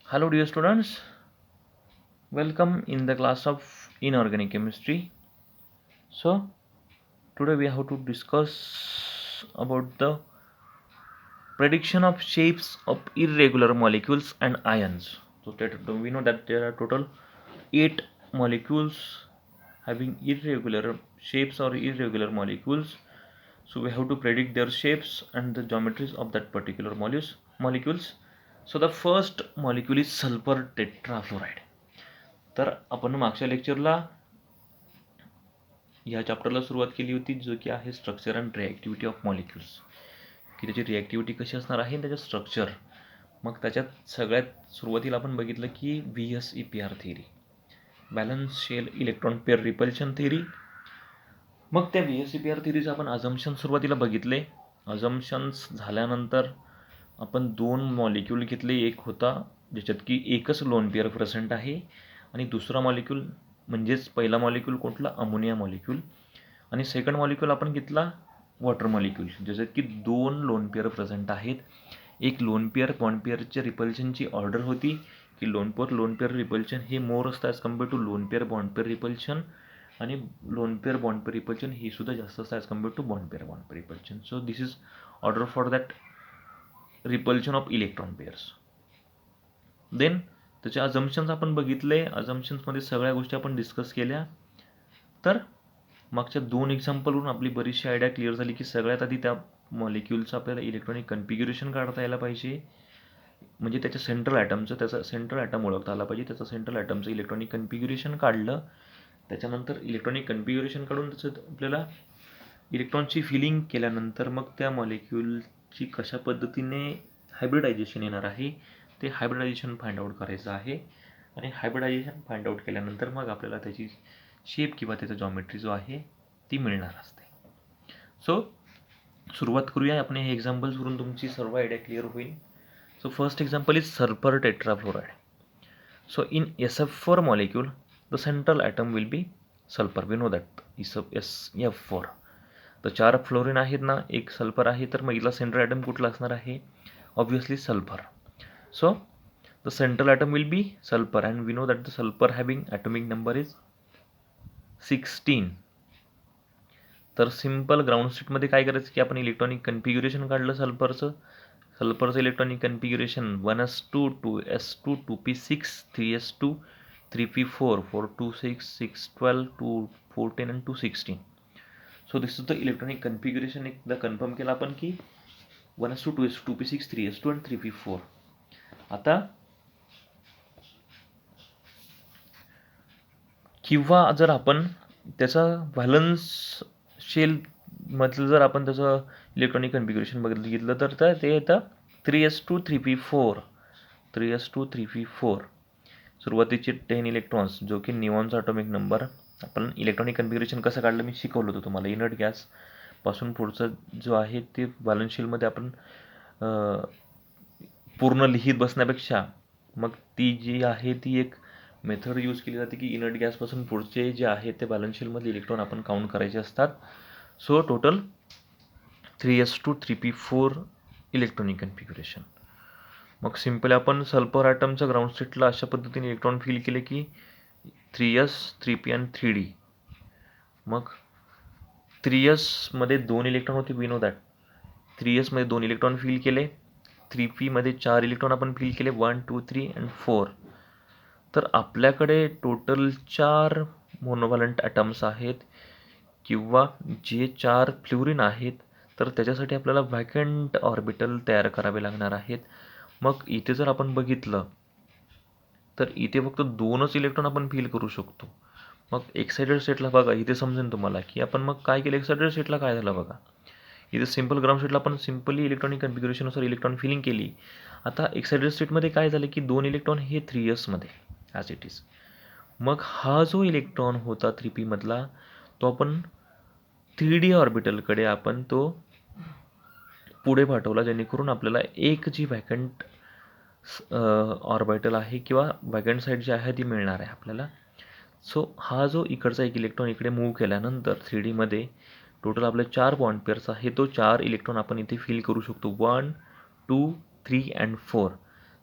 Hello dear students, welcome in the class of inorganic chemistry. So today we have to discuss about the prediction of shapes of irregular molecules and ions. So we know that there are total 8 molecules having irregular shapes or irregular molecules. So we have to predict their shapes and the geometries of that particular molecules. So the first molecule is sulfur tetrafluoride. तर आपण मागच्या लेक्चरला ह्या चॅप्टरला सुरुवात केली होती जो की आहे स्ट्रक्चर अँड रिॲक्टिव्हिटी ऑफ मॉलिक्युल्स, की त्याची रिॲक्टिव्हिटी कशी असणार आहे त्याचं स्ट्रक्चर. मग त्याच्यात सगळ्यात सुरुवातीला आपण बघितलं की VSEPR theory, valence shell electron pair repulsion theory. मग त्या VSEPR थिअरीचं आपण अझम्पशन सुरुवातीला बघितले. अझम्पशन्स झाल्यानंतर आपण 2 मॉलिक्यूल घेतले. एक होता ज्याच्यात की एकच लोन पेअर प्रेझेंट आहे आणि दुसरा मॉलिक्यूल म्हणजेच पहिला मॉलिक्यूल कुठला अमोनिया मॉलिक्यूल आणि सेकंड मॉलिक्यूल आपण घेतला वॉटर मॉलिक्यूल ज्याच्यात की 2 लोन पेअर प्रेझेंट आहेत. एक लोन पेअर बॉन्ड पेअरच्या रिपल्शनची ऑर्डर होती की लोन पेअर रिपल्शन हे मोर असतं as compare to lone pair bond pair repulsion आणि lone pair bond pair repulsion हे सुद्धा जास्त असतं as compare to bond pair repulsion. So this is order for that repulsion of electron pairs. Then त्याचे assumptions आपण बघितले. अझम्पशन्समध्ये सगळ्या गोष्टी आपण डिस्कस केल्या. तर मागच्या 2 एक्झाम्पलवरून आपली बरीचशी आयडिया क्लिअर झाली की सगळ्यात आधी त्या मॉलिक्युलचं आपल्याला इलेक्ट्रॉनिक कन्फिग्युरेशन काढता यायला पाहिजे, म्हणजे त्याच्या त्याचा सेंट्रल ॲटम ओळखता आला पाहिजे. त्याचं सेंट्रल ॲटमचं इलेक्ट्रॉनिक कन्फिग्युरेशन काढलं. त्याच्यानंतर इलेक्ट्रॉनिक कन्फिग्युरेशन काढून त्याचं आपल्याला इलेक्ट्रॉनची फिलिंग केल्यानंतर मग त्या मॉलिक्युलची कशा पद्धतीने हायब्रिडायझेशन येणार आहे ते हायब्रिडायझेशन फाइंड आउट करायचं आहे. आणि हायब्रिडायझेशन फाइंड आउट केल्यानंतर मग आपल्याला त्याची शेप किंवा त्याचा जॉमेट्री जो आहे ती मिळणार असते. सो सुरुवात करूया आपण हे एक्झाम्पल्सवरून, तुमची सर्व आयडिया क्लिअर होईल. So first example is sulphur tetrafluoride. So in SF4 molecule the central atom will be sulfur. We know that SF4. तर 4 फ्लोरीन आहेत ना, एक सल्फर आहे, तर मग इथला सेंट्रल ॲटम कुठला असणार आहे? Obviously sulphur. So the central atom will be sulphur and we know that the sulphur having atomic number is 16. तर सिम्पल ग्राउंड स्टेटमध्ये काय करायचं की आपण इलेक्ट्रॉनिक कन्फिग्युरेशन काढलं सल्फरचं electronic कन्फिग्युरेशन 1s2 2s2 2p6 3s2 3p4 426 612 214 and 216. So this is the electronic configuration. एकदा confirm केलं आपण की 1s2 2s2 2p6 3s2 and 3p4. आता किंवा जर आपण त्याचा व्हॅलन्स शेल मधलं जर आपण त्याचं इलेक्ट्रॉनिक कन्फिग्युरेशन बघितलं तर ते येतं 3s2 3p4 3s2 3p4. सुरुवातीचे 10 इलेक्ट्रॉन्स जो की निऑनचा ॲटॉमिक नंबर. आपण इलेक्ट्रॉनिक कन्फिग्युरेशन कसं काढलं मी शिकवलं होतं तुम्हाला. इनर्ट गॅसपासून पुढचं जो आहे ते व्हॅलन्स शेलमध्ये आपण पूर्ण लिहित बसण्यापेक्षा मग ती जी आहे ती एक मेथड यूज केली जाते की इनर्ट गॅसपासून पुढचे जे आहेत ते बॅलन्स शीटमधले इलेक्ट्रॉन आपण काउंट करायचे असतात. So total 3s2 3p4 electronic configuration. मग सिम्पल आपण सल्फर ॲटमचं ग्राउंड स्टेटला अशा पद्धतीने इलेक्ट्रॉन फिल केले की 3s 3p आणि 3d. मग 3s मध्ये 2 इलेक्ट्रॉन होते, वी नो दॅट. 3s मध्ये 2 इलेक्ट्रॉन फिल केले. 3p मध्ये 4 इलेक्ट्रॉन आपण फिल केले 1 2 3 and 4. तर आपल्याकडे टोटल 4 मोनोव्हॅलंट ॲटम्स आहेत किंवा जे 4 फ्लोरीन आहेत. तर त्याच्यासाठी आपल्याला व्हॅकंट ऑर्बिटल तयार करावे लागणार आहेत. मग इथे जर आपण बघितलं तर इथे फक्त 2च इलेक्ट्रॉन आपण फिल करू शकतो. मग एक्साइटेड स्टेटला बघा, इथे समजेल तुम्हाला की आपण मग काय केलं. एक्साइटेड स्टेटला काय झालं बघा, इथे सिम्पल ग्राउंड स्टेटला आपण सिम्पली इलेक्ट्रॉनिक कन्फिग्युरेशननुसार इलेक्ट्रॉन फिलिंग केली. आता एक्साइटेड स्टेटमध्ये काय झालं की 2 इलेक्ट्रॉन हे 3s मध्ये ॲज इट इज. मग हा जो इलेक्ट्रॉन होता 3p मधला तो आपण 3d ऑर्बिटलकडे आपण तो पुढे पाठवला, जेणेकरून आपल्याला एक जी व्हॅकंट ऑर्बिटल आहे किंवा व्हॅकंट साईड जी आहे ती मिळणार आहे आपल्याला. सो हा जो इकडचा एक इलेक्ट्रॉन इकडे मूव्ह केल्यानंतर 3d मध्ये टोटल आपले 4 बॉन्ड पेअर्स आहे. तो 4 इलेक्ट्रॉन आपण इथे फिल करू शकतो 1 2 3 and 4.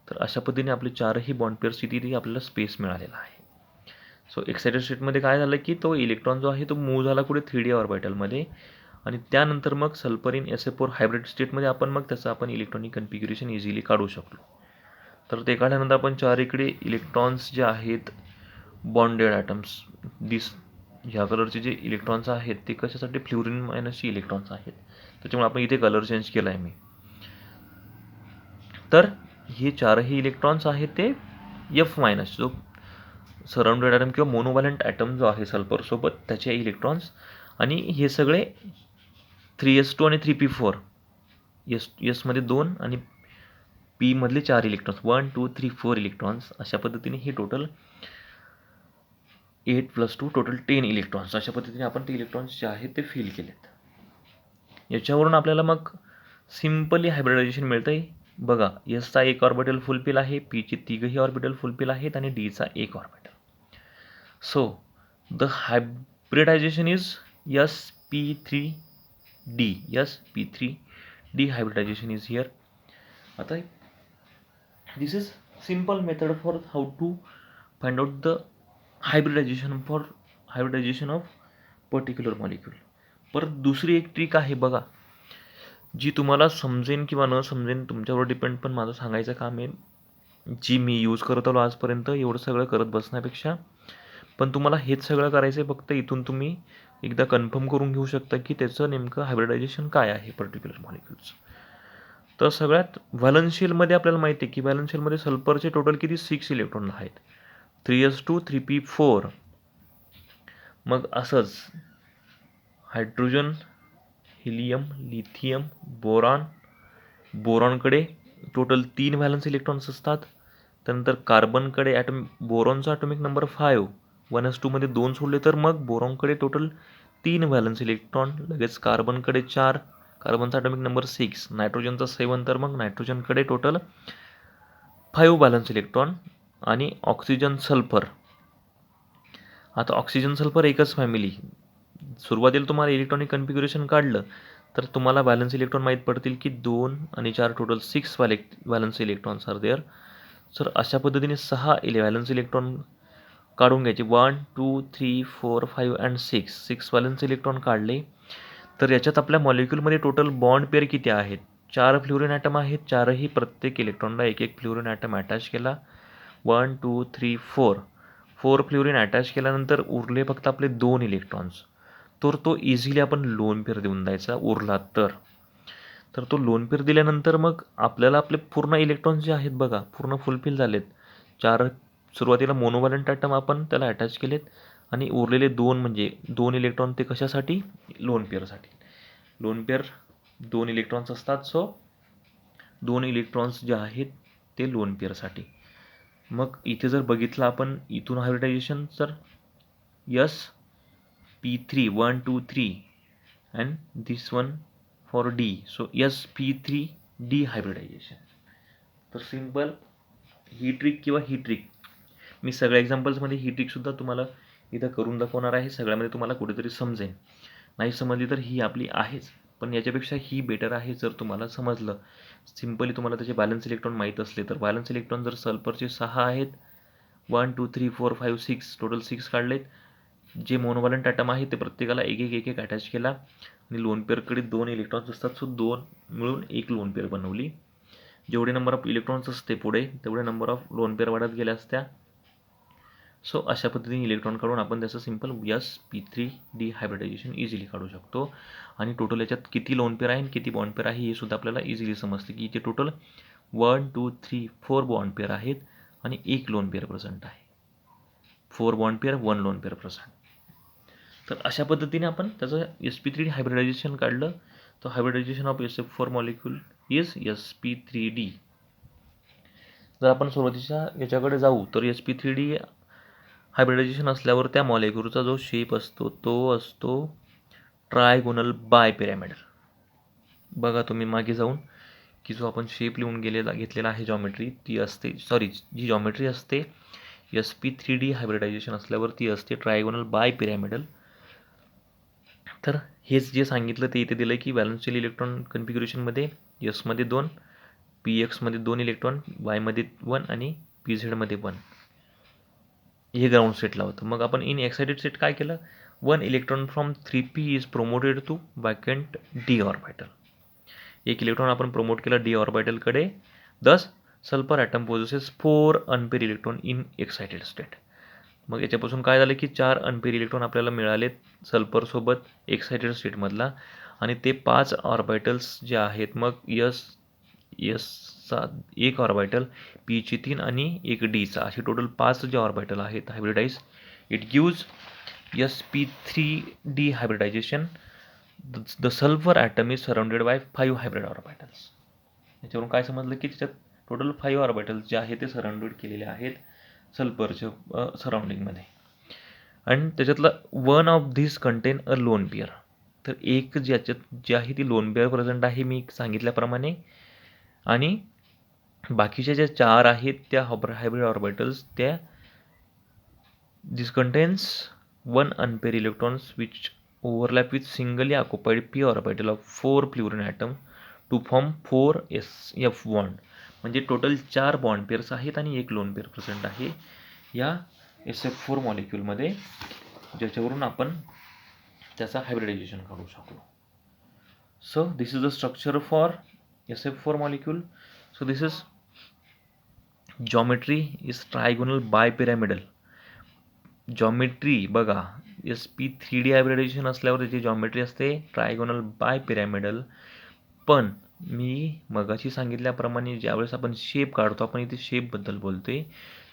तर अशा पद्धतीने आपले चारही बॉन्ड पेअर्सची ती आपल्याला स्पेस मिळालेला आहे. सो एक्सायटेड स्टेटमध्ये काय झालं की तो इलेक्ट्रॉन जो आहे तो मूव्ह झाला कुठे 3D ऑर्बिटलमध्ये, आणि त्यानंतर मग सल्फर इन SF4 हायब्रिड स्टेटमध्ये आपण त्याचं इलेक्ट्रॉनिक कन्फिग्युरेशन इझिली काढू शकलो. तर ते काढल्यानंतर आपण चारीकडे इलेक्ट्रॉन्स जे आहेत बॉन्डेड ॲटम्स ह्या कलरचे जे इलेक्ट्रॉन्स आहेत ते कशासाठी फ्लोरीन मायनसचे इलेक्ट्रॉन्स आहेत, त्याच्यामुळे आपण इथे कलर चेंज केला आहे मी. तर हे चारही इलेक्ट्रॉन्स आहेत ते F मायनस जो सराउंडेड ॲटम किंवा मोनोव्हॅलंट ॲटम जो आहे सल्फरसोबत त्याचे इलेक्ट्रॉन्स, आणि हे सगळे 3s2 आणि 3p4 मध्ये 2 आणि पी मधले 4 इलेक्ट्रॉन्स 1 2 3 4 इलेक्ट्रॉन्स, अशा पद्धतीने हे टोटल 8 + 2 टोटल 10 इलेक्ट्रॉन्स, अशा पद्धतीने आपण ते इलेक्ट्रॉन्स जे आहेत ते फिल केलेत. याच्यावरून आपल्याला मग सिम्पली हायब्रिडायझेशन मिळतं आहे. बघा, एसचा एक ऑर्बिटल फुलफिल आहे, पीचे तिघही ऑर्बिटल फुलफिल आहेत आणि डीचा एक orbital. So the hybridisation is sp3d. sp3d hybridization is here. आता this is simple method for how to find out the hybridization of particular molecule. परत दुसरी एक ट्रिक आहे बघा, जी तुम्हाला समजेन किंवा न समजेन तुमच्यावर डिपेंड, पण माझं सांगायचं काम आहे, जी मी यूज करत आलो आजपर्यंत एवढं सगळं करत बसण्यापेक्षा. पण तुम्हाला हेच सगळं करायचं आहे, फक्त इथून तुम्ही एकदा कन्फर्म करून घेऊ शकता की त्याचं नेमकं हायब्रिडायझेशन काय आहे पर्टिक्युलर मॉलिक्युल्स. तर सगळ्यात व्हॅलन्शियलमध्ये आपल्याला माहिती आहे की व्हॅलन्शियलमध्ये सल्फरचे टोटल किती 6 इलेक्ट्रॉन आहेत, 3s2 3p4. मग असंच हायड्रोजन, हिलियम, लिथियम, बोरॉनकडे टोटल 3 व्हॅलन्स इलेक्ट्रॉन्स असतात. त्यानंतर कार्बनकडे बोरॉनचा ॲटॉमिक नंबर 5, 1s2 मध्ये 2 सोडले तर मग बोरॉनकडे टोटल 3 व्हॅलन्स इलेक्ट्रॉन. लगेच कार्बनकडे 4, कार्बनचा ॲटॉमिक नंबर 6, नायट्रोजनचा 7, तर मग नायट्रोजनकडे टोटल 5 व्हॅलन्स इलेक्ट्रॉन. आणि ऑक्सिजन, सल्फर. आता ऑक्सिजन सल्फर एकच फॅमिली. सुरुवातीला तुम्हाला इलेक्ट्रॉनिक कन्फिग्युरेशन काढलं तर तुम्हाला व्हॅलन्स इलेक्ट्रॉन माहीत पडतील की 2 आणि 4 total 6 valence electrons are there. Sir अशा पद्धतीने 6 व्हॅलन्स इलेक्ट्रॉन काढून घ्यायचे. 1 2 3 4 5 अँड 6 व्हॅलन्स इलेक्ट्रॉन काढले. तर याच्यात आपल्या मॉलिक्युलमध्ये टोटल बॉन्ड पेअर किती आहेत, 4 फ्लोरीन ॲटम आहेत. चारही प्रत्येक इलेक्ट्रॉनला एक एक फ्लोरीन ॲटम अटॅच केला. 1 2 3 4 फ्लोरीन अटॅच केल्यानंतर उरले फक्त आपले 2 इलेक्ट्रॉन्स. तर तो इझिली आपण लोन पेअर देऊन द्यायचा उरला तर. तो लोन पेअर दिल्यानंतर मग आपल्याला आपले पूर्ण इलेक्ट्रॉन्स जे आहेत बघा पूर्ण फुलफिल झालेत. 4 सुरुवातीला मोनोव्हॅलंट ॲटम आपण त्याला अटॅच केलेत, आणि उरलेले 2 म्हणजे 2 इलेक्ट्रॉन ते कशासाठी, लोन पेअरसाठी. लोन पेअर 2 इलेक्ट्रॉन्स असतात. सो 2 इलेक्ट्रॉन्स जे आहेत ते लोन पेअरसाठी. मग इथे जर बघितलं आपण इथून हायब्रिडायझेशन, तर sp3 1 2 3 and this one for D. So sp3d hybridisation. तर सिम्पल ही ट्रिक किंवा ही ट्रिक मी सगळ्या एक्झाम्पल्समध्ये ही ट्रिकसुद्धा तुम्हाला इथं करून दाखवणार आहे. सगळ्यामध्ये तुम्हाला कुठेतरी समजेल. नाही समजली तर ही आपली आहेच, पण याच्यापेक्षा ही बेटर आहे जर तुम्हाला समजलं. सिम्पली तुम्हाला त्याचे बॅलन्स इलेक्ट्रॉन माहीत असले तर. बॅलन्स इलेक्ट्रॉन जर सल्फरचे 6 आहेत, 1 2 3 4 5 6 टोटल 6 काढलेत. जे मोनोव्हॅलंट ॲटम आहे ते प्रत्येकाला एक एक अटॅच केला, आणि लोन पेअरकडे 2 इलेक्ट्रॉन्स असतात. सो 2 मिळून एक लोन पेअर बनवली. जेवढे नंबर ऑफ इलेक्ट्रॉन्स असते पुढे तेवढे नंबर ऑफ लोन पेअर वाढत गेल्या असत्या. सो अशा पद्धतीने इलेक्ट्रॉन काढून आपण त्याचं सिम्पल sp3d हायब्रिडायझेशन इझिली काढू शकतो. आणि टोटल याच्यात किती लोन पेअर आहे आणि किती बॉन्ड पेअर आहे हे सुद्धा आपल्याला इझिली समजते की इथे टोटल 1 2 3 4 बॉन्ड पेअर आहेत आणि एक लोन पेअर प्रेझेंट आहे. 4 bond pair 1 lone pair present. तर अशा पद्धतीने आपण त्याचं sp3d हायब्रिडायझेशन काढलं. तर hybridisation of SF4 molecule is sp3d. जर आपण सुरुवातीच्या याच्याकडे जाऊ तर sp3d हायब्रिडायझेशन असल्यावर त्या मॉलिक्यूलचा जो शेप असतो तो असतो ट्रायगोनल बाय पिरॅमिडल. बघा तुम्ही मागे जाऊन की जो आपण शेप लिहून घेतलेला आहे जॉमेट्री ती असते, जी जॉमेट्री असते sp3d हायब्रिडायझेशन असल्यावर ती असते ट्रायगोनल बाय पिरॅमिडल. तर हेच जे सांगितलं ते इथे दिलं की व्हॅलन्शियल इलेक्ट्रॉन कन्फिग्युरेशनमध्ये मध्ये 2 PX मध्ये 2 इलेक्ट्रॉन, Y मध्ये 1 आणि PZ मध्ये 1, हे ग्राउंड स्टेटला होतं. मग आपण इन एक्साइटेड स्टेट काय केलं, 1 electron from 3p is promoted to vacant D orbital. एक इलेक्ट्रॉन आपण प्रोमोट केला D ऑर्बिटलकडे. Thus sulphur atom possesses 4 unpair electron in excited state. मग याच्यापासून काय झालं की 4 अनपेअर इलेक्ट्रॉन आपल्याला मिळालेत सल्फरसोबत एक्साइटेड स्टेटमधला, आणि ते 5 ऑर्बिटल्स जे आहेत, मग चा एक ऑर्बिटल, पीची 3 आणि एक डीचा, असे टोटल 5 जे ऑर्बिटल आहेत hybridize. It gives sp3d hybridization. The sulphur atom is surrounded by 5 hybrid orbitals. याच्यावरून काय समजलं की त्याच्यात टोटल 5 ऑर्बिटल्स जे आहेत ते सराउंडेड केलेले आहेत सल्फरच्या सराउंडिंगमध्ये, आणि त्याच्यातलं one of this contain a lone pair. तर एक ज्याच्यात जे आहे ती लोन पेअर प्रेझेंट आहे मी सांगितल्याप्रमाणे, आणि बाकीच्या ज्या 4 आहेत त्या हायब्रिड ऑर्बिटल्स, त्या this contains 1 unpair electrons which overlap with singly occupied p orbital of 4 fluorine atom to form 4 SF bond. म्हणजे टोटल 4 बॉन्ड पेअर्स आहेत आणि एक लोन पेअर प्रेझेंट आहे या SF4 मॉलिक्यूलमध्ये, ज्याच्यावरून आपण त्याचा हायब्रिडायझेशन काढू शकलो. So this is the structure for SF4 molecule. So this is geometry is trigonal bipyramidal. Geometry बघा, sp3d हायब्रिडायझेशन असल्यावर त्याची जॉमेट्री असते ट्रायगोनल बायपिरॅमिडल. पण मी मगाशी सांगितल्याप्रमाणे ज्यावेळेस आपण शेप काढतो, आपण इथे शेपबद्दल बोलतोय,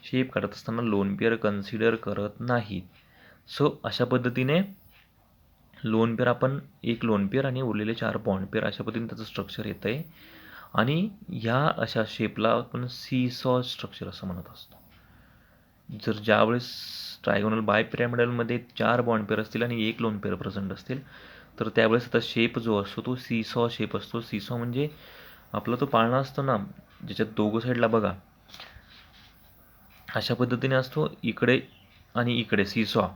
शेप काढत असताना लोन पेअर कन्सिडर करत नाहीत. सो अशा पद्धतीने लोन पेअर आपण एक लोन पेअर आणि उरलेले 4 बॉन्ड पेअर, अशा पद्धतीने त्याचं स्ट्रक्चर येतं आहे. आणि ह्या अशा शेपला आपण सीसॉ स्ट्रक्चर असं म्हणत असतो. जर ज्यावेळेस ट्रायगोनल बायपिरॅमिडलमध्ये 4 बॉन्ड पेअर असतील आणि एक लोन पेअर प्रेझेंट असतील, तर त्यावेळेस आता शेप जो असतो तो सीसॉ शेप असतो. सीसॉ म्हणजे आपला तो पाळणा असतो ना, ज्याच्यात दोघं साईडला बघा अशा पद्धतीने असतो, इकडे आणि इकडे सीसॉ,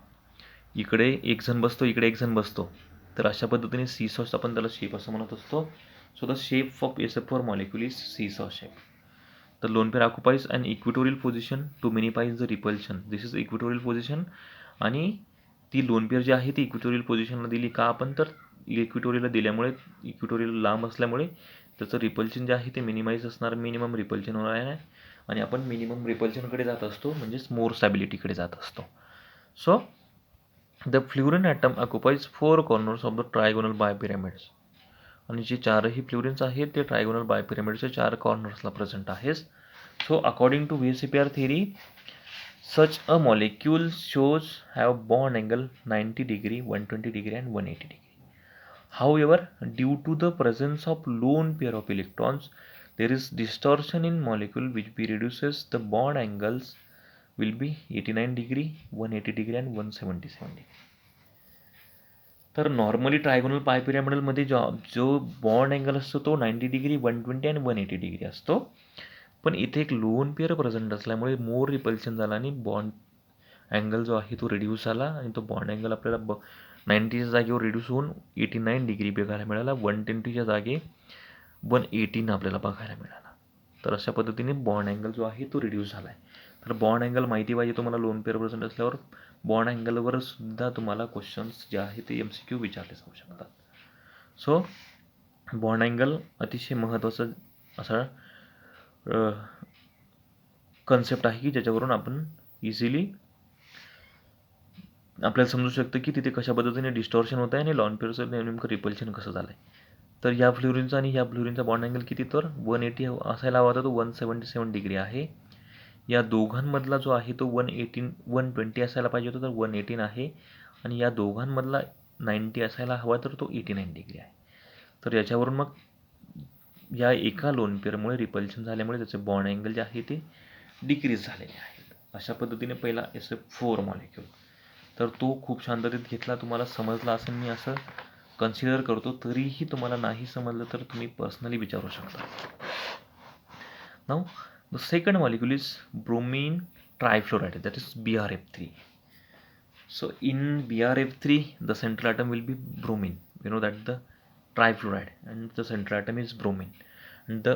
इकडे एक जण बसतो, इकडे एक जण बसतो. तर अशा पद्धतीने सीसॉ आपण त्याला शेप असं म्हणत असतो. So the shape of SF4 molecule is seesaw shape. The lone pair occupies an equatorial position to minimize the repulsion. This is equatorial position. आणि ती लोन पेअर जी आहे ती इक्विटोरियल पोझिशनला दिली का आपण, तर इक्विटोरियलला दिल्यामुळे, इक्विटोरियल लांब असल्यामुळे त्याचं रिपल्शन जे आहे ते मिनिमाइज असणार, मिनिमम रिपल्शन होणार आहे, आणि आपण मिनिमम रिपल्शनकडे जात असतो, म्हणजेच मोर स्टॅबिलिटीकडे जात असतो. So the fluorine atom occupies 4 corners of the trigonal bipyramids. आणि जे 4ही फ्लुरिन्स आहेत ते ट्रायगोनल बायपिरॅमिडच्या 4 कॉर्नर्सला प्रेझेंट आहेत. So according to VSEPR theory, such a molecule shows have bond angle 90 degree, 120 degree and 180 degree. However, due to the presence of lone pair of electrons, there is distortion in molecule which reduces the bond angles will be 89 degree, 180 degree and 177 degree. तर normally trigonal बायपिरॅमिडलमध्ये जो bond angle असतो तो 90 degree, 120 आणि 180 degree असतो. पण इथे एक lone pair present असल्यामुळे मोर रिपल्शन झाला आणि बॉन्ड अँगल जो आहे तो रिड्यूस झाला, आणि तो बॉन्ड अँगल आपल्याला 90च्या जागेवर रिड्यूस होऊन 89 डिग्री बघायला मिळाला, 120च्या जागे 118 आपल्याला बघायला मिळाला. तर अशा पद्धतीने बॉन्ड अँगल जो आहे तो रिड्यूस झाला आहे. तर बॉन्ड अँगल माहिती पाहिजे तुम्हाला लोन पेअर प्रेझेंट असल्यावर, बॉन्ड अँगलवर सुद्धा तुम्हाला क्वेश्चन्स जे आहे ते MCQ विचारले जाऊ शकतात. सो बॉन्ड अँगल अतिशय महत्त्वाचा असा कन्सेप्ट आहे की ज्याच्यावरून आपण इझिली आपल्याला समजू शकतं की तिथे कशा पद्धतीने डिस्टॉर्शन होत आहे आणि लॉन पेअरचं नेमकं रिपल्शन कसं झालं आहे. तर या फ्लुरिनचा आणि ह्या फ्लुरिनचा बॉन्ड अँगल किती, तर 180 असायला हवा होता, तो 177 डिग्री आहे. या दोघांमधला जो आहे तो 120 असायला पाहिजे होता, तर 118 आहे. आणि या दोघांमधला 90 असायला हवा, तर तो 89 डिग्री आहे. तर याच्यावरून मग या एका लोन पेअरमुळे रिपल्शन झाल्यामुळे त्याचे बॉन्ड अँगल जे आहे ते डिक्रीज झालेले आहेत. अशा पद्धतीने पहिला SF4 मॉलिक्यूल, तर तो खूप शांततेत घेतला, तुम्हाला समजला असं मी असं कन्सिडर करतो. तरीही तुम्हाला नाही समजलं तर तुम्ही पर्सनली विचारू शकता. Now the second molecule is bromine trifluoride, that is BRF3. So in BRF3 the central atom will be bromine. We know that the trifluoride and the central atom is bromine, and the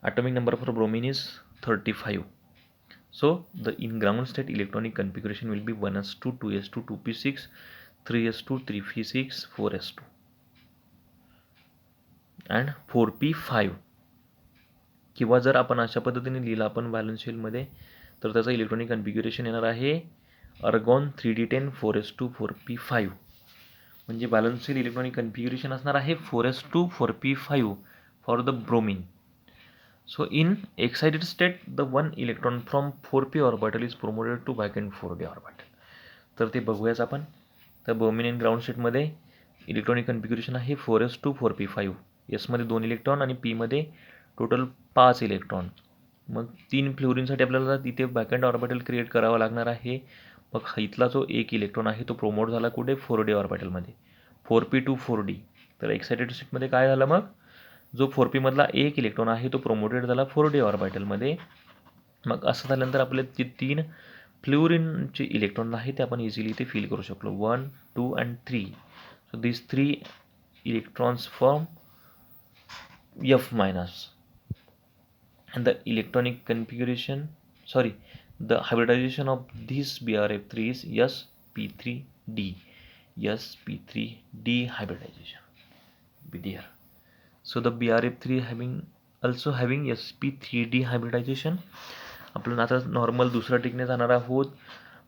atomic number for bromine is 35. So the in ground state electronic configuration will be 1s2, 2s2, 2p6, 3s2, 3p6, 4s2 and 4p5. किंवा जर आपण अशा पद्धतीने लिहिलं आपण valence शेलमध्ये तर त्याचं electronic कन्फिग्युरेशन येणार आहे अर्गॉन 3d10 4s2 4p5. म्हणजे व्हॅलन्स शेल इलेक्ट्रॉनिक कन्फिग्युरेशन असणार आहे 4s2 4p5 for the bromine. So in excited state the one electron from 4p orbital is promoted to vacant 4d orbital. तर ते बघूयाच आपण. तर ब्रोमिन इन ग्राउंड स्टेटमध्ये इलेक्ट्रॉनिक कन्फिग्युरेशन आहे 4s2 4p5. एसमध्ये 2 इलेक्ट्रॉन आणि पीमध्ये टोटल 5 इलेक्ट्रॉन. मग 3 फ्लोरिनसाठी आपल्याला तिथे वॅकंट ऑर्बिटल क्रिएट करावा लागणार आहे. मग इथला जो एक इलेक्ट्रॉन आहे तो प्रोमोट झाला कुठे 4d ऑर्बिटलमध्ये 4p to 4d. तर एक्साइटेड स्टेटमध्ये काय झालं मग जो 4p मधला एक इलेक्ट्रॉन आहे तो प्रोमोटेड झाला 4d ऑर्बिटलमध्ये. मग असं झाल्यानंतर आपले जे 3 फ्लोरिनचे इलेक्ट्रॉन आहे ते आपण इझिली इथे फिल करू शकलो 1 2 and 3. So this 3 electrons form F minus and the electronic configuration the hybridization of this BRF3 is sp3d. sp3d hybridization be there. So the BRF3 also having sp3d hybridization. आपण आता normal दुसरा टिकने जाणार आहोत.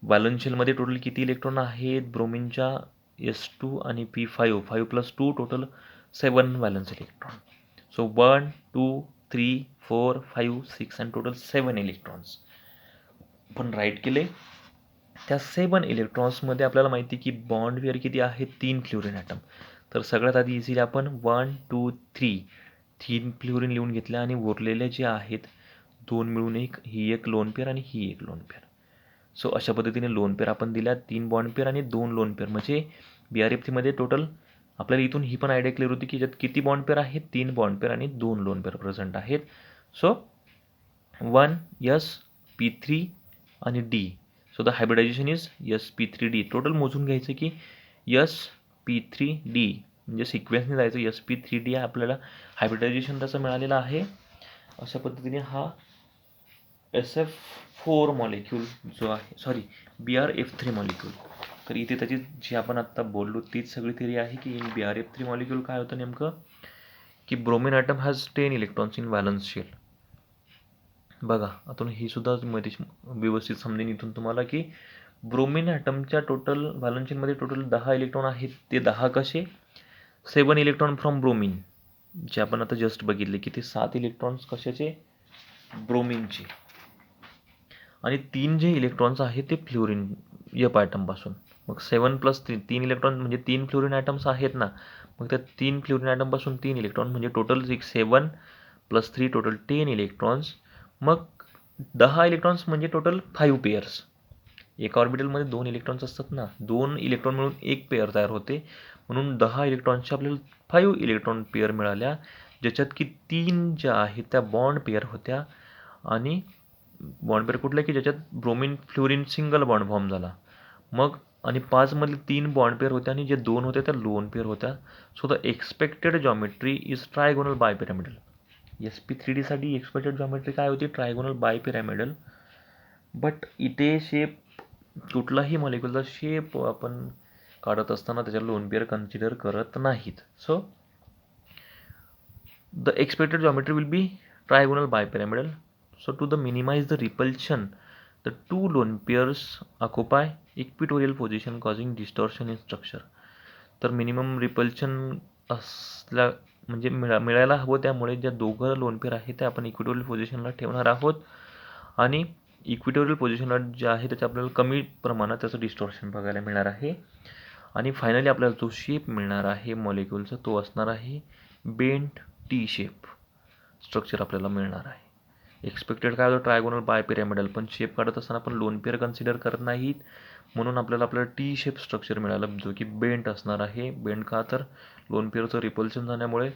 Valence शेलमध्ये total किती electron आहेत ब्रोमिनच्या s2 आणि p5 5 + 2 total 7 valence electron. So 1 2 3 4 5 6 and total 7 electrons आपण राईट केले. त्या 7 इलेक्ट्रॉन्समध्ये आपल्याला माहिती की बॉन्ड पेअर किती आहे 3 फ्लोरिन ॲटम. तर सगळ्यात आधी इझिली आपण 1 2 3 फ्लोरिन लिहून घेतल्या आणि उरलेले जे आहेत 2 मिळून ही एक लोन पेअर आणि ही एक लोन पेअर. सो अशा पद्धतीने लोन पेअर आपण दिल्या 3 बॉन्ड पेअर आणि 2 लोन पेअर. म्हणजे BRF3मध्ये टोटल आपल्याला इथून ही पण आयडिया क्लिअर होती की याच्यात किती बॉन्ड पेअर आहेत 3 बॉन्ड पेअर आणि 2 लोन पेअर प्रेझेंट आहेत. सो 1 sp3 आणि d. So the hybridisation is sp3d. Total मोजून घ्यायचं की sp3d म्हणजे सिक्वेन्सने जायचं sp3d आपल्याला हायब्रिडायझेशन त्याचं मिळालेलं आहे. अशा पद्धतीने हा SF4 मॉलिक्यूल जो आहे BRF3 मॉलिक्यूल. तर इथे त्याची जी आपण आत्ता बोललो तीच सगळी थिअरी आहे की इन BRF3 मॉलिक्यूल काय होतं नेमकं की bromine atom has 10 electrons in valence shell. बघा आता ही सुद्धा मध्ये व्यवस्थित समजेन इथून तुम्हाला की ब्रोमिन ॲटमच्या टोटल व्हॅलन्स शेलमध्ये टोटल 10 इलेक्ट्रॉन आहेत. ते 10 कसे 7 इलेक्ट्रॉन फ्रॉम ब्रोमिन जे आपण आता जस्ट बघितले की ते 7 इलेक्ट्रॉन्स कशाचे ब्रोमिनचे आणि 3 जे इलेक्ट्रॉन्स आहेत ते फ्लोरिन F ॲटमपासून. मग 7 + 3 इलेक्ट्रॉन म्हणजे 3 फ्लोरिन ॲटम्स आहेत ना. मग त्या 3 फ्लोरिन ॲटमपासून 3 इलेक्ट्रॉन म्हणजे टोटल 7 + 3 टोटल 10 इलेक्ट्रॉन्स. मग 10 इलेक्ट्रॉन्स म्हणजे टोटल 5 पेअर्स. एका ऑर्बिटलमध्ये 2 इलेक्ट्रॉन्स असतात ना 2 इलेक्ट्रॉन मिळून एक पेअर तयार होते. म्हणून 10 इलेक्ट्रॉन्सच्या आपल्याला 5 इलेक्ट्रॉन पेअर मिळाल्या ज्याच्यात की 3 ज्या आहेत त्या बॉन्ड पेअर होत्या आणि बॉन्ड पेअर कुठला की ज्याच्यात bromine fluorine single bond form झाला. मग आणि 5 मधले 3 बॉन्ड पेअर होत्या आणि जे 2 होत्या त्या लोन पेअर होत्या. So the expected geometry is trigonal bipyramidal. sp3d साठी एक्सपेक्टेड जॉमेट्री काय होती ट्रायगोनल बायपिरॅमिडल. बट इथे शेप कुठलाही मॉलिक्युलचा शेप आपण काढत असताना त्याच्या लोन पेअर कन्सिडर करत नाहीत. So the expected geometry will be trigonal bipyramidal. So to minimize the repulsion, the 2 lone pairs occupy equatorial position causing distortion in structure. तर मिनिमम रिपल्शन असल्या म्हणजे मिळायला हवं त्यामुळे ज्या दोघं लोन पेअर आहेत ते आपण इक्विटोरियल पोझिशनला ठेवणार आहोत आणि इक्विटोरियल पोझिशनला जे आहे त्याच्या आपल्याला कमी प्रमाणात त्याचं डिस्टॉर्शन बघायला मिळणार आहे. आणि फायनली आपल्याला जो शेप मिळणार आहे मॉलिक्युलचा तो असणार आहे बेंट टी शेप स्ट्रक्चर आपल्याला मिळणार आहे. एक्सपेक्टेड काय होतं ट्रायगोनल बायपिरॅमिडल पण शेप काढत असताना आपण लोन पेअर कन्सिडर करत नाहीत म्हणून आपल्याला टी शेप स्ट्रक्चर मिळालं जो की बेंट असणार आहे. बेंट का तर लोन पेअरचं रिपल्शन झाल्यामुळे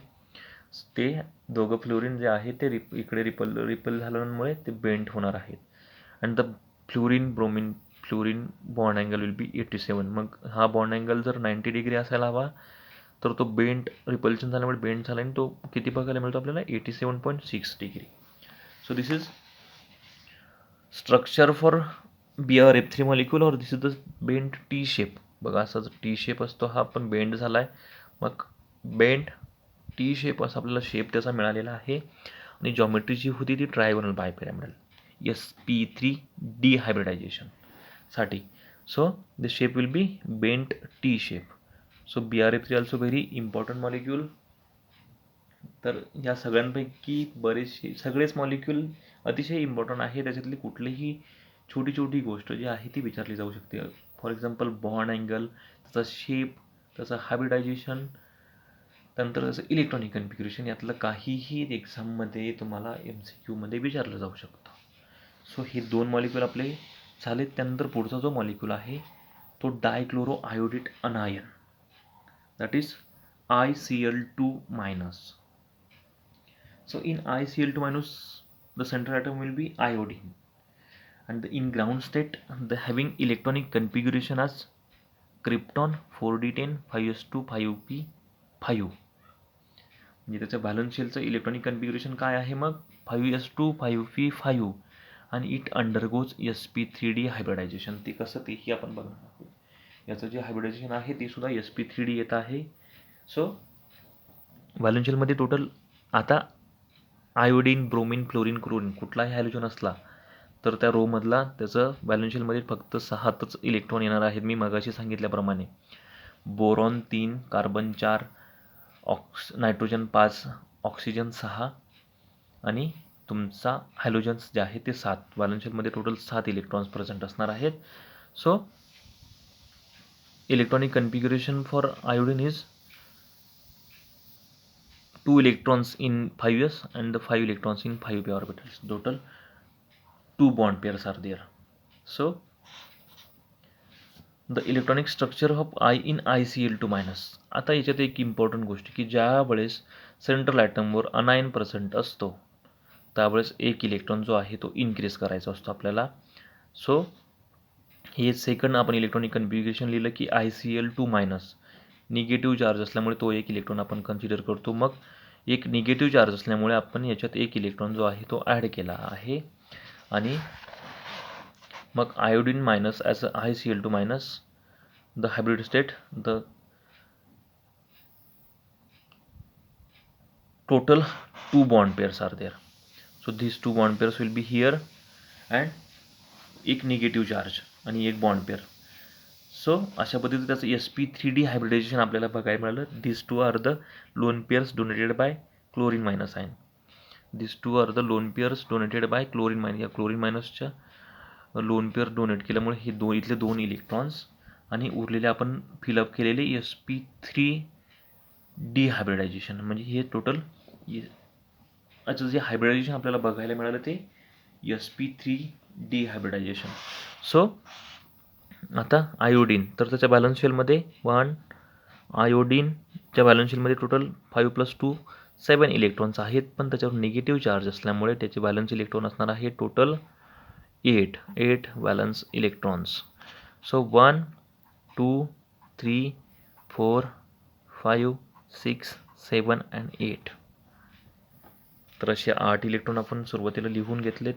ते दोघं फ्लोरिन जे आहे ते इकडे रिपल झाल्यामुळे ते बेंट होणार आहेत. And the bromine fluorine bond angle will be 87. मग हा बॉन्ड अँगल जर 90 डिग्री असायला हवा तर तो बेंट रिपल्शन झाल्यामुळे बेंट झाला आणि तो किती बघायला मिळतो आपल्याला 87.6 degree. So this is structure for BRF3 molecule, or this is the bent T shape. बघा असा टी शेप असतो हा, पण बेंड झाला आहे. मग बेंड टी शेप असा आपल्याला शेप त्याचा मिळालेला आहे. आणि जॉमेट्री जी होती ती ट्रायगोनल बायपिरॅमिडल sp3d हायब्रिडायझेशनसाठी. So the shape will be bent T shape. So BRF3 also very important molecule. तर या सगळ्यांपैकी बरेचसे सगळेच मॉलिक्यूल अतिशय इम्पॉर्टंट आहे. त्याच्यातली कुठलीही छोटी छोटी गोष्ट जी आहे ती विचारली जाऊ शकते. फॉर एक्झाम्पल बॉन्ड अँगल, त्याचा शेप, त्याचं हायब्रिडायझेशन, त्यानंतर त्याचं इलेक्ट्रॉनिक कन्फिग्युरेशन, यातलं काहीही एक्झाममध्ये तुम्हाला MCQमध्ये विचारलं जाऊ शकतं. सो हे 2 मॉलिक्यूल आपले झालेत. त्यानंतर पुढचा जो मॉलिक्यूल आहे तो डायक्लोरो iodate अनायन, that is ICl2-. So in ICl2-, the central atom will be iodine, and in ground state the having electronic configuration as krypton 4d10 5s2 5p5. म्हणजे त्याच्या व्हॅलन्स शेलचं इलेक्ट्रॉनिक कन्फिग्युरेशन काय आहे मग 5s2 5p5, आणि it undergoes sp3d hybridisation. ते कसं तेही आपण बघणार आहोत. याचं जे हायब्रिडायझेशन आहे ते सुद्धा sp3d येत आहे. सो व्हॅलन्स शेलमध्ये टोटल आता आयोडीन, ब्रोमिन, क्लोरीन, क्लोरीन कुठलाही हॅलोजन असला तर त्या रोमधला त्याचं व्हॅलन्स शेलमध्ये फक्त 6च इलेक्ट्रॉन येणार आहेत. मी मगाशी सांगितल्याप्रमाणे बोरॉन 3, कार्बन 4, नायट्रोजन 5, ऑक्सिजन 6 आणि तुमचा हॅलोजन्स जे आहे ते 7. व्हॅलन्स शेलमध्ये टोटल 7 इलेक्ट्रॉन्स प्रेझेंट असणार आहेत. So electronic configuration for iodine is 2 electrons in 5s and the 5 electrons in 5p orbitals. Total 2 bond pairs are there. So the electronic structure of I in ICl2-. आता याच्यात एक important गोष्ट की ज्या वेळेस central ॲटमवर अनायन present असतो त्यावेळेस एक इलेक्ट्रॉन जो आहे तो इन्क्रीज करायचा असतो आपल्याला. सो हे सेकंड आपण इलेक्ट्रॉनिक कन्फिग्युरेशन लिहिलं की ICl2-, निगेटिव्ह चार्ज असल्यामुळे तो एक इलेक्ट्रॉन आपण कन्सिडर करतो. मग एक निगेटिव्ह चार्ज असल्यामुळे आपण याच्यात एक इलेक्ट्रॉन जो आहे तो ॲड केला आहे. आणि मग iodine minus as a ICl2-, the hybrid state, the total 2 bond pairs are there. So these 2 bond pairs will be here, and एक निगेटिव्ह चार्ज आणि एक बॉन्ड पेअर. सो अशा पद्धतीने त्याचं sp3d हायब्रिडायझेशन आपल्याला बघायला मिळालं. This 2 are the lone pairs donated by chlorine minus ion. This 2 are the lone pairs donated by chlorine minus. या क्लोरीन मायनसच्या लोन पेअर डोनेट केल्यामुळे हे इथले 2 इलेक्ट्रॉन्स आणि उरलेले आपण फिलअप केलेले sp3d हायब्रिडायझेशन. म्हणजे हे टोटल अच्छा जे हायब्रिडायझेशन आपल्याला बघायला मिळालं ते sp3d हायब्रिडायझेशन. सो आता आयोडीन, तर त्याच्या बॅलन्स शेलमध्ये 1 आयोडीनच्या बॅलन्स शेलमध्ये टोटल 5 + 2 7 इलेक्ट्रॉन्स आहेत, पण त्याच्यावर निगेटिव्ह चार्ज असल्यामुळे त्याचे बॅलन्स इलेक्ट्रॉन असणार आहे total 8 valence electrons. So 1 2 3 4 5 6 7 and 8. तर असे 8 इलेक्ट्रॉन आपण सुरुवातीला लिहून घेतलेत.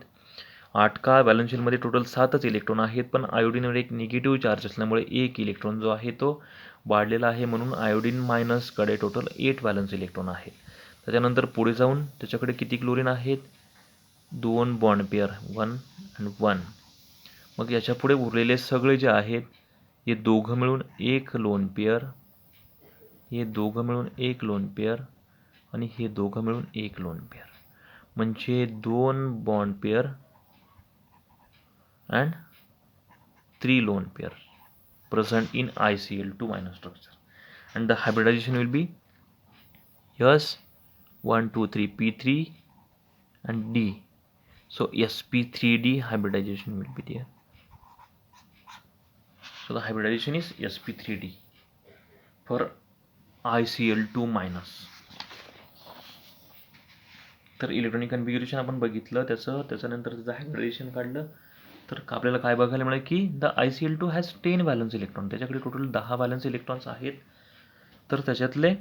8 का व्हॅलन्स शेलमध्ये टोटल 7च इलेक्ट्रॉन आहेत, पण आयोडीनवर एक निगेटिव्ह चार्ज असल्यामुळे एक इलेक्ट्रॉन जो आहे तो वाढलेला आहे, म्हणून आयोडीन मायनसकडे टोटल 8 व्हॅलन्स इलेक्ट्रॉन आहेत. त्याच्यानंतर पुढे जाऊन त्याच्याकडे किती क्लोरीन आहेत 2 बॉन्ड पेअर 1 and 1. मग याच्या पुढे उरलेले सगळे जे आहेत हे दोघं मिळून एक लोन पेअर, हे दोघं मिळून एक लोन पेअर आणि हे दोघं मिळून एक लोन पेअर, म्हणजे 2 bond pair and 3 lone pair present in ICl2- structure, and the hybridization will be S 1 2 3 P3 and D. So sp3d hybridization will be there. So the hybridization is sp3d for ICl2-. तर electronic कन्फिग्युरेशन आपण बघितलं त्याच्यानंतर त्याचं hybridisation काढलं तर आपल्याला काय बघायला मिळेल की the ICl2 has 10 valence electron. त्याच्याकडे टोटल 10 व्हॅलन्स इलेक्ट्रॉन्स आहेत. तर त्याच्यातले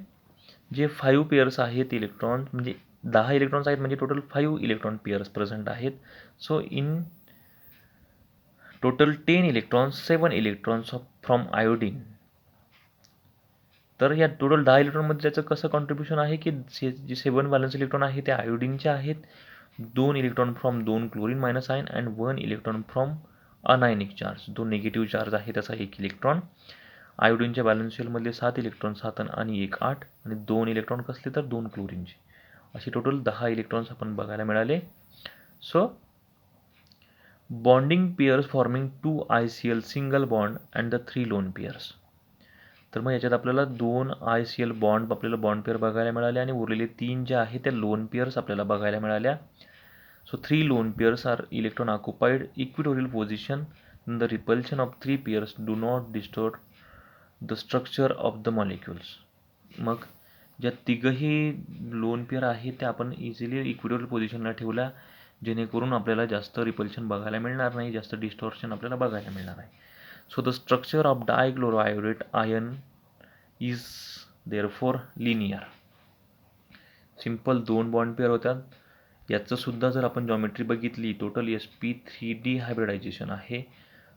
जे 5 पेअर्स आहेत इलेक्ट्रॉन, म्हणजे 10 इलेक्ट्रॉन्स आहेत म्हणजे टोटल 5 इलेक्ट्रॉन पेअर्स प्रेझेंट आहेत. So in total 10 electrons 7 electrons from iodine. तर या टोटल 10 इलेक्ट्रॉनमध्ये त्याचं कसं कॉन्ट्रीब्युशन आहे की जे 7 व्हॅलन्स इलेक्ट्रॉन आहे ते आयोडीनचे आहेत, 2 electron from 2 chlorine minus ion and 1 electron from anionic charge, 2 negative charge आहे त्याचा 1 इलेक्ट्रॉन. आयोडीनच्या बॅलन्स शेलमधले 7 इलेक्ट्रॉन 7 आणि 1 8 आणि 2 इलेक्ट्रॉन कसले तर 2 क्लोरीनचे, असे टोटल 10 इलेक्ट्रॉन्स आपण बघायला मिळाले. So bonding pairs forming 2 ICl single bond and the 3 lone pairs. तर मग याच्यात आपल्याला 2 ICl बॉन्ड आपल्याला बॉन्ड पेअर बघायला मिळाले आणि उरलेले 3 जे आहे त्या लोन पेअर्स आपल्याला बघायला मिळाल्या. So 3 lone pairs are electron occupied equatorial position. The repulsion of 3 pairs do not distort the structure of the molecules. मग ज्या तिघही लोन पेअर आहेत त्या आपण इझिली इक्विटोरियल पोझिशनला ठेवल्या, जेणेकरून आपल्याला जास्त रिपल्शन बघायला मिळणार नाही, जास्त डिस्टॉर्शन आपल्याला बघायला मिळणार आहे. So the structure of dichloroiodate ion is therefore linear. Simple 2 bond pair होतात. याचं सुद्धा जर आपण जॉमेट्री बघितली, टोटल sp3d हायब्रिडायझेशन आहे.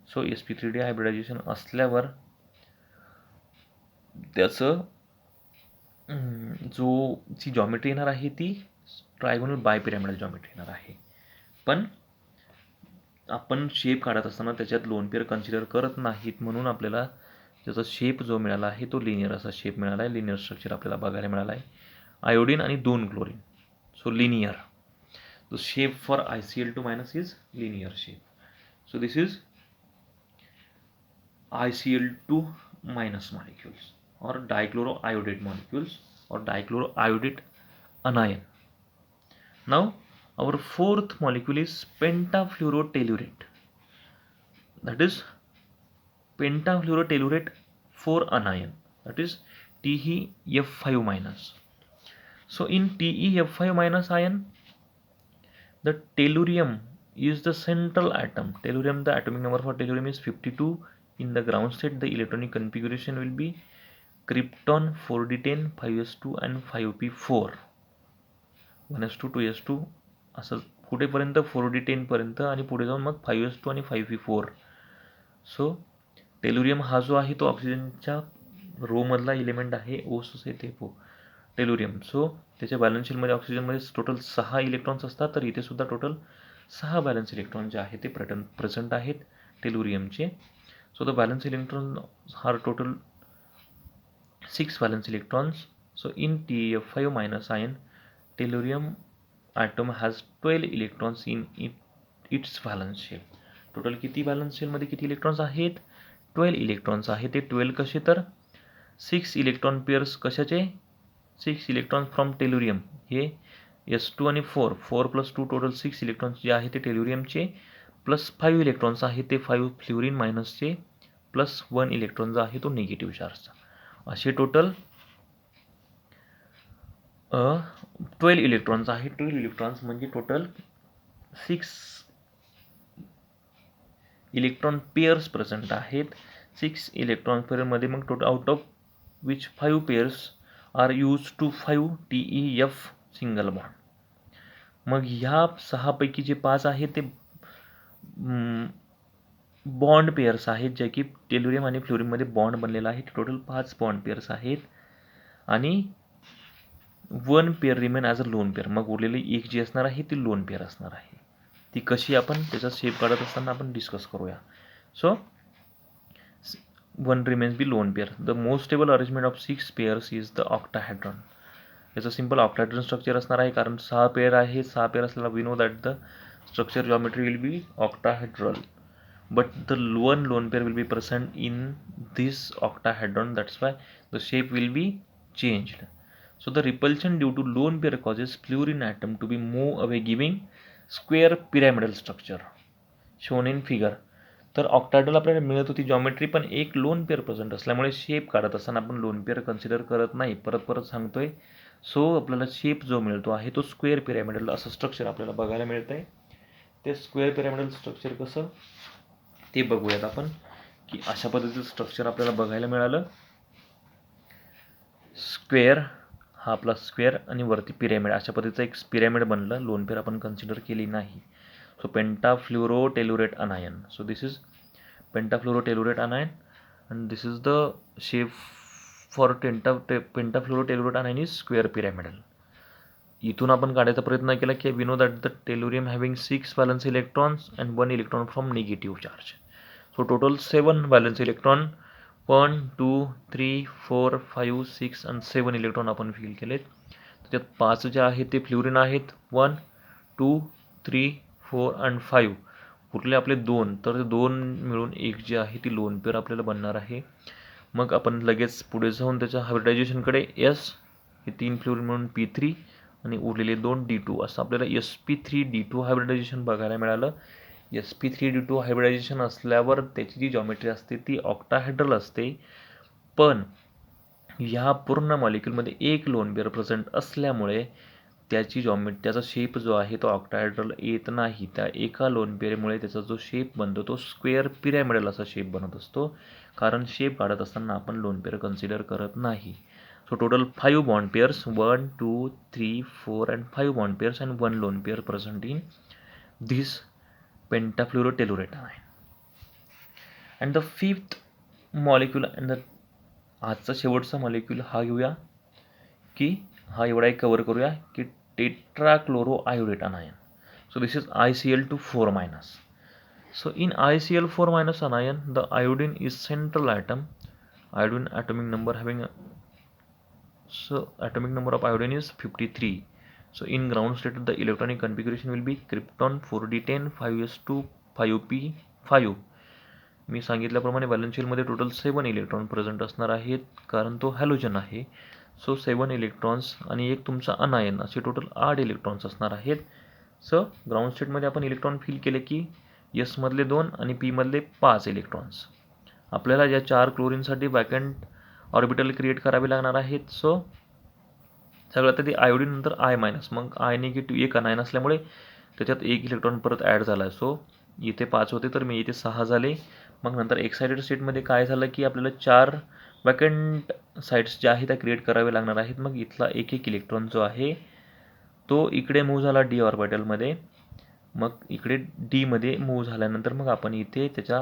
सो sp3d हायब्रिडायझेशन असल्यावर त्याचं जी जॉमेट्री येणार आहे ती ट्रायगोनल बायपिरॅमिडल जॉमेट्री येणार आहे. पण आपण शेप काढत असताना त्याच्यात लोन पेअर कन्सिडर करत नाहीत, म्हणून आपल्याला त्याचा शेप जो मिळाला आहे तो लिनियर असा शेप मिळाला आहे. लिनियर स्ट्रक्चर आपल्याला बघायला मिळाला आहे. आयोडीन आणि 2 chlorine, so linear. The shape for ICl2 minus is linear shape. So this is ICl2 minus molecules or dichloroiodate molecules or dichloroiodate anion. Now our fourth molecule is pentafluorotellurate, that is pentafluorotellurate 4 anion, that is TeF5 minus. So in TeF5 minus ion, the tellurium is the central atom. Tellurium, the atomic number for tellurium is 52. In the ground state, the electronic configuration will be krypton 4d10, 5s2 and 5p4, 1s2, 2s2 असं कुठेपर्यंत 4d10 पर्यंत आणि पुढे जाऊन मग 5s2 आणि 5p4. So tellurium हा जो आहे तो ऑक्सिजनच्या रो मधला एलिमेंट आहे, ओ टेपो टेलुरियम. सो त्याच्या बॅलन्स शीटमध्ये ऑक्सिजनमध्ये टोटल 6 इलेक्ट्रॉन्स असतात, तर इथे सुद्धा टोटल 6 बॅलन्स इलेक्ट्रॉन जे आहे ते प्रेझेंट आहेत टेलुरियमचे. So the valence electrons are total 6 valence electrons. So in TeF5 minus ion, tellurium atom has 12 electrons in its valence shell. Total किती valence shell मध्ये किती इलेक्ट्रॉन्स आहेत? 12 इलेक्ट्रॉन्स आहेत. ते 12 कसे तर 6 इलेक्ट्रॉन पेअर्स कशाचे? 6 इलेक्ट्रॉन फ्रॉम टेलुरियम, हे S2 आणि 4 + 2 टोटल 6 इलेक्ट्रॉन्स जे आहे ते टेलुरियमचे, प्लस 5 इलेक्ट्रॉन्स आहे ते 5 फ्ल्युरिन मायनसचे, प्लस 1 इलेक्ट्रॉन जो आहे तो निगेटिव्ह चार्जचा, असे टोटल 12 इलेक्ट्रॉन्स आहेत. 12 इलेक्ट्रॉन्स म्हणजे टोटल 6 इलेक्ट्रॉन पेअर्स प्रेझेंट आहेत. 6 इलेक्ट्रॉन पेअरमध्ये मग total out of which 5 pairs are use to 5 TeF single bond. मग ह्या 6 पैकी जे 5 आहेत ते बॉन्ड पेअर्स आहेत, जे की टेलुरियम आणि फ्लोरिनमध्ये बॉन्ड बनलेला आहे. टोटल 5 बॉन्ड पेअर्स आहेत आणि 1 pair remain as a lone pair. मग उरलेली एक जी असणार आहे ती लोन पेअर असणार आहे. ती कशी आपण त्याचा शेप काढत असताना आपण डिस्कस करूया. So 1 remains be lone pair. The most stable arrangement of 6 pairs is the octahedron. याचं सिंपल ऑक्टाहेड्रॉन स्ट्रक्चर असणार आहे, कारण 6 पेअर आहे. 6 पेअर असलेला we know that the structure geometry will be octahedral. But the one lone pair will be present in this octahedron, that's why the shape will be changed. So the repulsion due to lone pair causes fluorine atom to be move away, giving square pyramidal structure shown in figure. तर octahedral आपल्याला मिळत होती geometry, पण एक lone pair present असल्यामुळे shape काढत असताना आपण लोन पेअर कन्सिडर करत नाही. परत सांगतोय. सो आपल्याला शेप जो मिळतो आहे तो स्क्वेअर पिरॅमिडल असं स्ट्रक्चर आपल्याला बघायला मिळतं आहे. ते स्क्वेअर पिरॅमिडल स्ट्रक्चर कसं ते बघूयात आपण, की अशा पद्धतीचं स्ट्रक्चर आपल्याला बघायला मिळालं. स्क्वेअर हा आपला स्क्वेअर आणि वरती पिरॅमिड अशा पद्धतीचं एक पिरॅमिड बनलं. लोन पेअर आपण कन्सिडर केली नाही. So pentafluorotellurate anion. So this is pentafluorotellurate anion and this is the shape for pentafluorotelurate anion is square pyramidal. इथून आपण काढायचा प्रयत्न केला की we know that the tellurium having 6 valence electrons and 1 electron from negative charge. So total 7 valence electron 1 2 3 4 5 6 and 7 electron आपण fill केलेत. त्याच्यात 5 जे आहेत ते फ्लोरीन आहेत. 1 2 3 4 and 5 उरले आपले 2. तर 2 मिळून एक जे आहे ती लोन पेअर आपल्याला बनणार आहे. मग आपण लगेच पुढे जाऊन त्याच्या हायब्रिडायझेशनकडे एस हे 3 फ्लोरीन म्हणून P3 आणि उरलेले 2 D2 असं आपल्याला sp3d2 हायब्रिडायझेशन बघायला मिळालं. sp3d2 हायब्रिडायझेशन असल्यावर त्याची जी जॉमेट्री असते ती ऑक्टाहेड्रल असते. पण ह्या पूर्ण मॉलिक्यूलमध्ये एक लोन पेअर प्रेझेंट असल्यामुळे त्याचा शेप जो आहे तो ऑक्टाहेड्रल येत नाही. त्या एका लोन पेअरमुळे त्याचा जो शेप बनतो तो स्क्वेअर पिरॅमिडल असा शेप बनत असतो. कारण शेप काढत असताना आपण लोन पेअर कन्सिडर करत नाही. So total 5 bond pairs 1 2 3 4 and 5 bond pairs and 1 lone pair present in this pentafluorotellurate anion. And the fifth molecule and the आजचा शेवटचा मॉलिक्यूल हा घेऊया की हा एवढा एक कवर करूया की tetrachloroiodate anion. So this is ICl2 4-. So in ICl4- anion, the iodine is central atom. Iodine atomic number atomic number of iodine is 53. So in ground state the electronic configuration will be krypton 4d10 5s2 5p5. मी सांगितल्याप्रमाणे व्हॅलेन्शियलमध्ये total 7 electron present असणार आहेत कारण तो halogen आहे. So 7 electrons आणि एक तुमचा अनायन असे टोटल 8 इलेक्ट्रॉन्स असणार आहेत. सो ग्राउंड स्टेटमध्ये आपण इलेक्ट्रॉन फिल केले की यसमधले 2 आणि पीमधले 5 इलेक्ट्रॉन्स. आपल्याला या 4 क्लोरीनसाठी वॅकंट ऑर्बिटल क्रिएट करावे लागणार आहेत. सो सगळ्यात आधी आयोडीन नंतर I-, मग I निगेटिव्ह एक अनायन असल्यामुळे त्याच्यात एक इलेक्ट्रॉन परत ॲड झाला आहे. सो इथे 5 होते तर मी इथे 6 झाले. मग नंतर एक्सायटेड स्टेटमध्ये काय झालं की आपल्याला 4 वॅकंट साईट्स ज्या आहेत त्या क्रिएट करावे लागणार आहेत. मग इथला एक इलेक्ट्रॉन जो आहे तो इकडे मूव्ह झाला डी ऑर्बिटलमध्ये. मग इकडे डीमध्ये मूव्ह झाल्यानंतर मग आपण इथे त्याच्या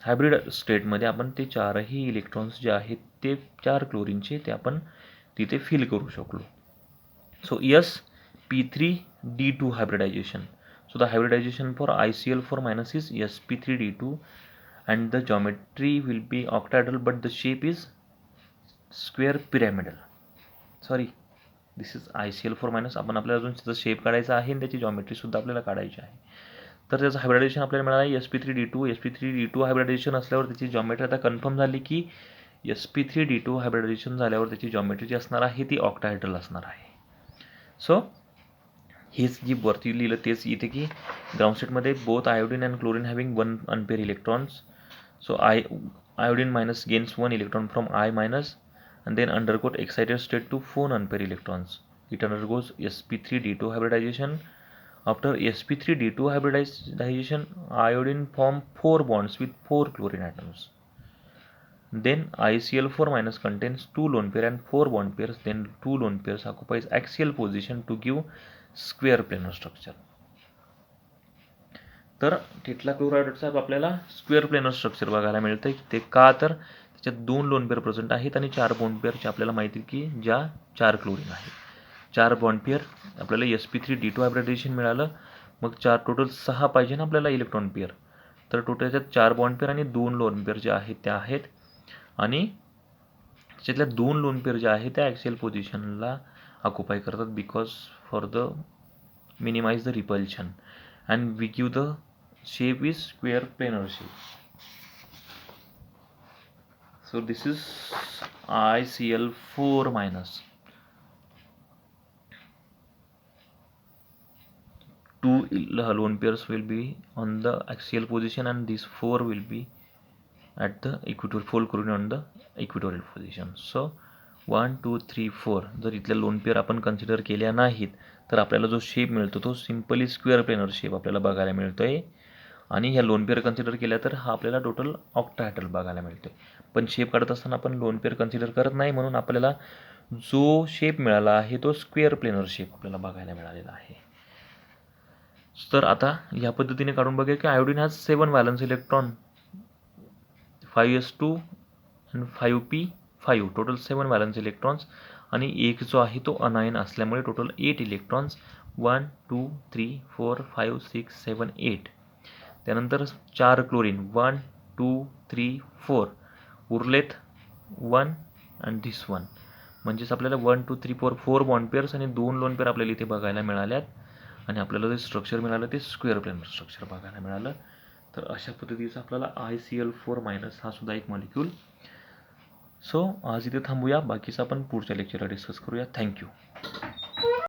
हायब्रिड स्टेटमध्ये आपण ते 4ही इलेक्ट्रॉन्स जे आहेत ते 4 क्लोरीनचे ते आपण तिथे फिल करू शकलो. So sp3d2 hybridization. So the hybridization for ICl4- is sp3d2 and the geometry will be octahedral but the shape is square pyramidal. Sorry, this is ICl4-. आपण आपल्याला अजून त्याचा शेप काढायचा आहे आणि त्याची जॉमेट्री सुद्धा आपल्याला काढायची आहे. तर त्याचं हायब्रिडायझेशन आपल्याला मिळालं sp3d2 हायब्रिडायझेशन असल्यावर त्याची जॉमेट्री आता कन्फर्म झाली की sp3d2 हायब्रिडायझेशन झाल्यावर त्याची जॉमेट्री जी असणार आहे ती ऑक्टाहेड्रल असणार आहे. सो हेच जी वरती लिहिलं तेच इथे की ग्राउंड स्टेटमध्ये both iodine and chlorine having 1 unpair electrons. So iodine minus gains 1 electron from I- and then undergoes excited state to 4 unpaired electrons. It undergoes sp3d2 hybridization. After sp3d2 hybridization, iodine form 4 bonds with 4 chlorine atoms. Then ICl4- contains 2 lone pair and 4 bond pairs. Then 2 lone pairs occupies axial position to give square planar structure. तर टेट्राक्लोराइडचा आपल्याला square planar structure बघायला मिळतं. ते का तर त्याच्यात 2 loan pair present आहेत आणि 4 बॉन्ड पेअरचे आपल्याला माहिती की ज्या 4 क्लोरीन आहेत. 4 बॉन्ड पेअर आपल्याला sp3d2 हायब्रिडायझेशन मिळालं. मग 4 टोटल 6 पाहिजे ना आपल्याला इलेक्ट्रॉन पेअर. तर टोटल त्याच्यात 4 बॉन्ड पेअर आणि 2 लोन पेअर जे आहेत त्या आहेत आणि त्याच्यातल्या 2 लोन पेअर ज्या आहेत त्या ॲक्सियल पोझिशनला ऑक्युपाय करतात because for the minimise the repulsion and we give the shape is square planar shape. So this is ICl4-. 2 lone pairs will be on the axial position and these 4 will be at the equatorial, 4 chlorine on the equatorial position. So 1 2 3 4 जर इथल्या lone pair आपण consider केल्या नाहीत तर आपल्याला जो shape मिळतो तो सिम्पली स्क्वेअर प्लेनर शेप आपल्याला बघायला मिळतोय. आणि ह्या लोन पेअर कन्सिडर केल्या तर हा आपल्याला टोटल ऑक्टाहेड्रल बघायला मिळतोय. पण शेप काढत असताना आपण लोन पेअर कन्सिडर करत नाही म्हणून आपल्याला जो शेप मिळाला आहे तो स्क्वेअर प्लेनर शेप आपल्याला बघायला मिळालेला आहे. तर आता या पद्धतीने काढून बघूया की iodine has 7 valence electron, 5s2 आणि 5p5, टोटल 7 व्हॅलन्स इलेक्ट्रॉन्स, आणि एक जो आहे तो अनायन असल्यामुळे टोटल 8 इलेक्ट्रॉन्स, 1 2 3 4 5 6 7 8. त्यानंतर 4 क्लोरीन, 1 2 3 4, उरलेत 1 आणि धिस 1. म्हणजेच आपल्याला 1 2 3 4 4 बॉन्ड पेअर्स आणि 2 लोन पेअर आपल्याला इथे बघायला मिळाल्यात. आणि आपल्याला जे स्ट्रक्चर मिळालं ते स्क्वेअर प्लेनर स्ट्रक्चर बघायला मिळालं. तर अशा पद्धतीचं आपल्याला ICl4- हा सुद्धा एक मॉलिक्यूल. सो आज इथे थांबूया, बाकीचं आपण पुढच्या लेक्चरला डिस्कस करूया. थँक्यू.